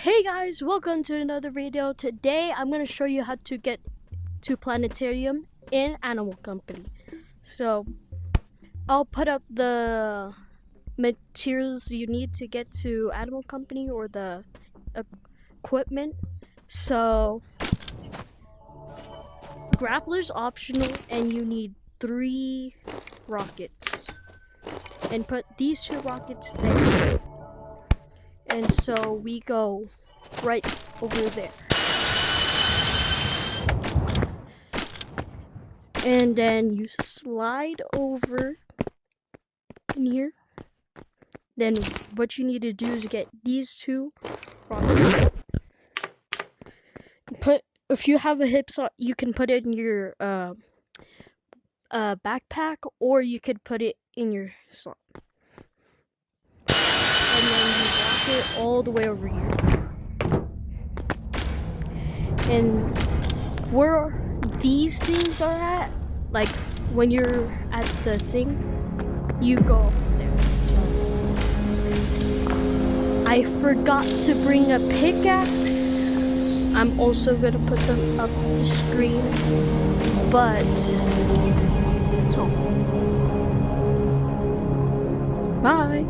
Hey guys, welcome to another video. Today I'm going to show you how to get to planetarium in Animal Company. So I'll put up the materials you need to get to Animal Company, or the equipment. So grappler's optional, and you need 3 rockets, and put these 2 rockets there. And so we go right over there. And then you slide over in here. Then what you need to do is get these 2 rockets. If you have a hip slot, you can put it in your backpack, or you could put it in your slot. And then you walk it all the way over here. And where these things are at, like when you're at the thing, you go there. So I forgot to bring a pickaxe. I'm also gonna put them up the screen, but that's all. Bye.